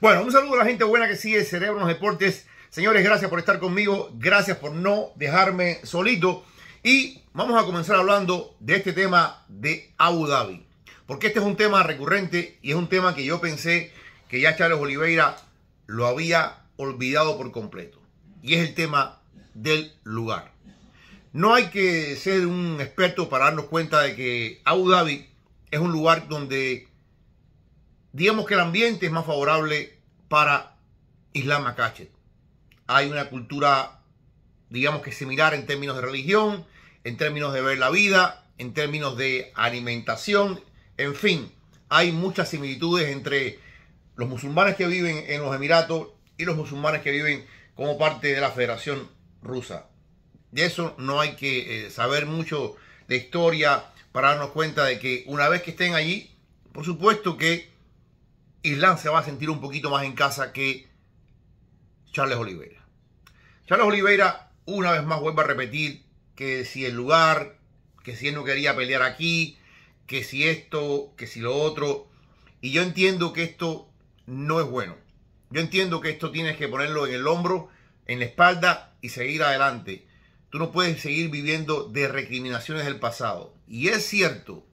Bueno, un saludo a la gente buena que sigue Cerebro en los Deportes. Señores, gracias por estar conmigo. Gracias por no dejarme solito. Y vamos a comenzar hablando de este tema de Abu Dhabi. Porque este es un tema recurrente y es un tema que yo pensé que ya Charles Oliveira lo había olvidado por completo. Y es el tema del lugar. No hay que ser un experto para darnos cuenta de que Abu Dhabi es un lugar donde, digamos que el ambiente es más favorable para Islam Makhachev. Hay una cultura, digamos que similar en términos de religión, en términos de ver la vida, en términos de alimentación, en fin, hay muchas similitudes entre los musulmanes que viven en los Emiratos y los musulmanes que viven como parte de la Federación Rusa. De eso no hay que saber mucho de historia para darnos cuenta de que una vez que estén allí, por supuesto que Islam se va a sentir un poquito más en casa que Charles Oliveira. Charles Oliveira, una vez más, vuelve a repetir que si el lugar, que si él no quería pelear aquí, que si esto, que si lo otro. Y yo entiendo que esto no es bueno. Yo entiendo que esto tienes que ponerlo en el hombro, en la espalda y seguir adelante. Tú no puedes seguir viviendo de recriminaciones del pasado. Y es cierto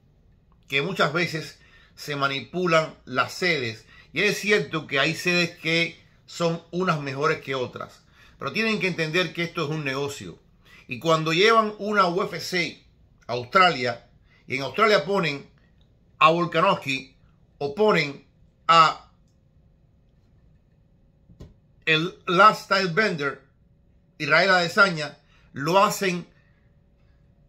que muchas veces se manipulan las sedes. Y es cierto que hay sedes que son unas mejores que otras. Pero tienen que entender que esto es un negocio. Y cuando llevan una UFC a Australia, y en Australia ponen a Volkanovski o ponen a el Last Style Bender, Israel Adesanya, lo hacen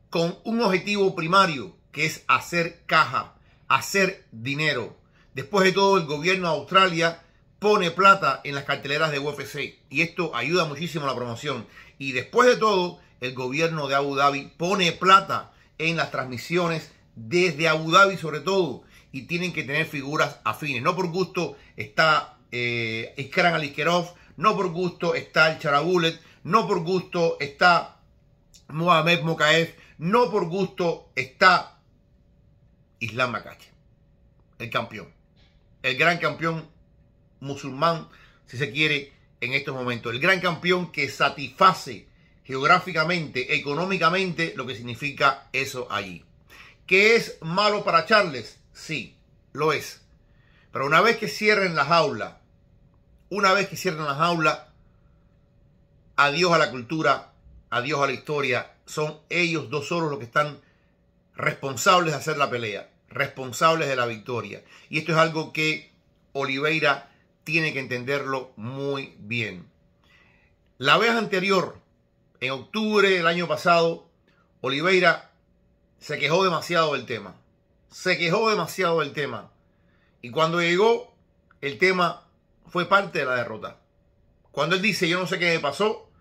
con un objetivo primario, que es hacer caja, hacer dinero. Después de todo, el gobierno de Australia pone plata en las carteleras de UFC y esto ayuda muchísimo a la promoción. Y después de todo, el gobierno de Abu Dhabi pone plata en las transmisiones desde Abu Dhabi sobre todo, y tienen que tener figuras afines. No por gusto está Iskran Aliskerov, no por gusto está el Charabulet, no por gusto está Mohamed Mokaev, no por gusto está Islam Makhachev, el campeón, el gran campeón musulmán, si se quiere, en estos momentos, el gran campeón que satisface geográficamente, económicamente, lo que significa eso allí. ¿Que es malo para Charles? Sí, lo es. Pero una vez que cierren la jaula, adiós a la cultura, adiós a la historia. Son ellos dos solos los que están responsables de hacer la pelea, responsables de la victoria. Y esto es algo que Oliveira tiene que entenderlo muy bien. La vez anterior, en octubre del año pasado, Oliveira se quejó demasiado del tema. Y cuando llegó, el tema fue parte de la derrota. Cuando él dice, yo no sé qué me pasó,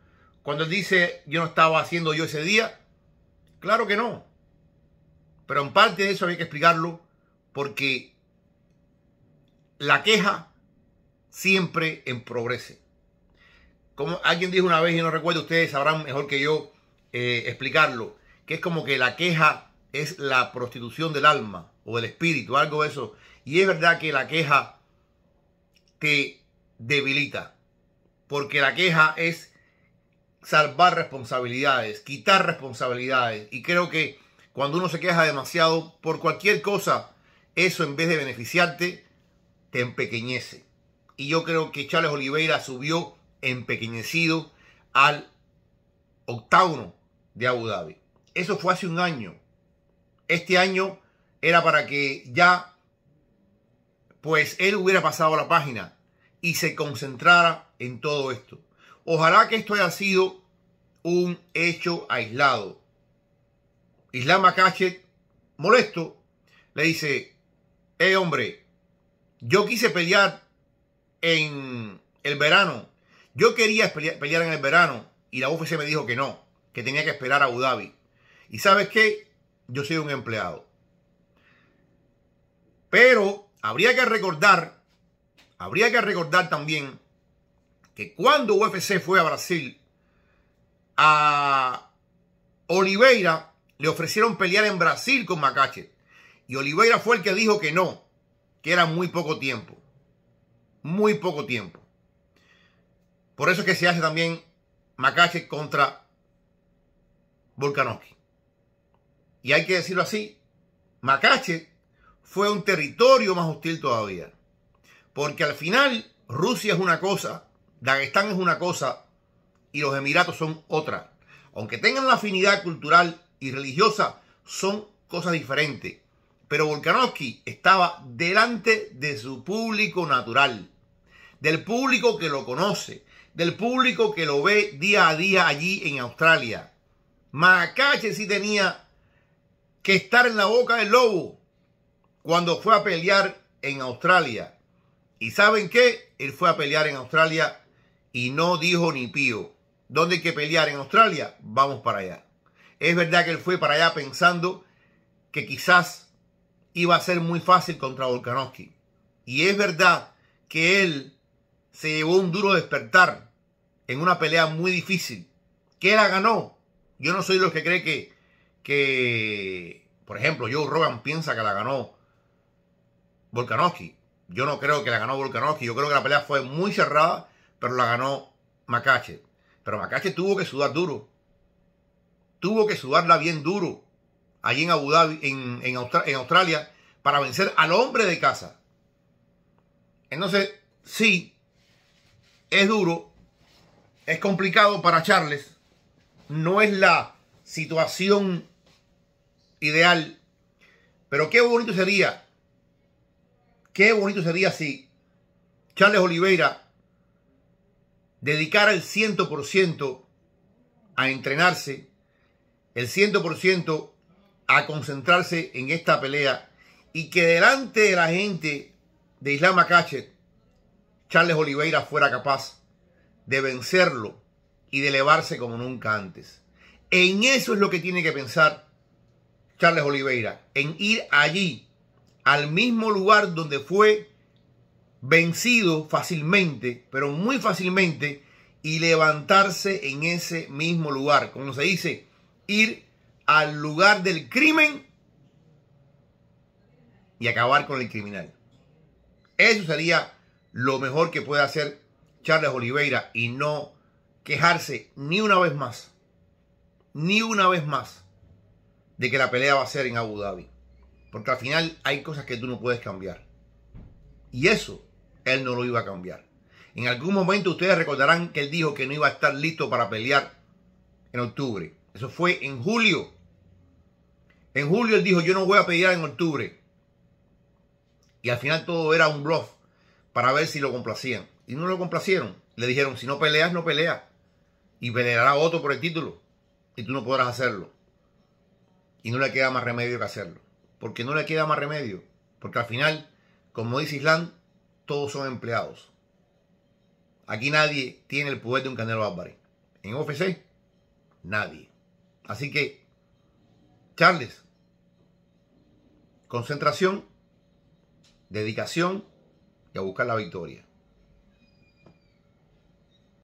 cuando él dice, yo no estaba haciendo yo ese día, claro que no. Pero en parte de eso había que explicarlo, porque la queja siempre empobrece. Como alguien dijo una vez, y no recuerdo, ustedes sabrán mejor que yo explicarlo, que es como que la queja es la prostitución del alma o del espíritu, algo de eso. Y es verdad que la queja te debilita, porque la queja es salvar responsabilidades, quitar responsabilidades. Y creo que cuando uno se queja demasiado por cualquier cosa, eso en vez de beneficiarte, te empequeñece. Y yo creo que Charles Oliveira subió empequeñecido al octágono de Abu Dhabi. Eso fue hace un año. Este año era para que ya, pues, él hubiera pasado la página y se concentrara en todo esto. Ojalá que esto haya sido un hecho aislado. Islam Makhachev, molesto, le dice, hombre, yo quise pelear en el verano. Yo quería pelear en el verano y la UFC me dijo que no, que tenía que esperar a Abu Dhabi. ¿Y sabes qué? Yo soy un empleado. Pero habría que recordar también que cuando UFC fue a Brasil, a Oliveira le ofrecieron pelear en Brasil con Makhachev. Y Oliveira fue el que dijo que no, que era muy poco tiempo. muy poco tiempo. Por eso es que se hace también Makhachev contra Volkanovski. Y hay que decirlo así, Makhachev fue un territorio más hostil todavía. Porque al final Rusia es una cosa, Dagestán es una cosa y los Emiratos son otra. Aunque tengan la afinidad cultural y religiosa, son cosas diferentes. Pero Volkanovski estaba delante de su público natural, del público que lo conoce, del público que lo ve día a día allí en Australia. Makhachev sí tenía que estar en la boca del lobo cuando fue a pelear en Australia. ¿Y saben qué? Él fue a pelear en Australia y no dijo ni pío. ¿Dónde hay que pelear en Australia? Vamos para allá. Es verdad que él fue para allá pensando que quizás iba a ser muy fácil contra Volkanovski. Y es verdad que él se llevó un duro despertar en una pelea muy difícil. ¿Qué la ganó? Yo no soy de los que cree que por ejemplo, Joe Rogan piensa que la ganó Volkanovski. Yo no creo que la ganó Volkanovski. Yo creo que la pelea fue muy cerrada, pero la ganó Makhachev. Pero Makhachev tuvo que sudar duro. Tuvo que sudarla bien duro allí en Abu Dhabi, en Australia, para vencer al hombre de casa. Entonces, sí, es duro, es complicado para Charles, no es la situación ideal, pero qué bonito sería si Charles Oliveira dedicara el 100% a entrenarse, el 100% a concentrarse en esta pelea y que delante de la gente de Islam Makhachev, Charles Oliveira fuera capaz de vencerlo y de elevarse como nunca antes. En eso es lo que tiene que pensar Charles Oliveira, en ir allí, al mismo lugar donde fue vencido fácilmente, pero muy fácilmente, y levantarse en ese mismo lugar. Como se dice, ir al lugar del crimen y acabar con el criminal. Eso sería lo mejor que puede hacer Charles Oliveira y no quejarse ni una vez más de que la pelea va a ser en Abu Dhabi. Porque al final hay cosas que tú no puedes cambiar. Y eso él no lo iba a cambiar. En algún momento ustedes recordarán que él dijo que no iba a estar listo para pelear en octubre. Eso fue en julio. En julio él dijo, yo no voy a pelear en octubre. Y al final todo era un bluff para ver si lo complacían. Y no lo complacieron. Le dijeron, si no peleas, no peleas. Y peleará otro por el título. Y tú no podrás hacerlo. Y no le queda más remedio que hacerlo. Porque no le queda más remedio. Porque al final, como dice Islam, todos son empleados. Aquí nadie tiene el poder de un Canelo Álvarez. En UFC, nadie. Así que, Charles, concentración, dedicación y a buscar la victoria.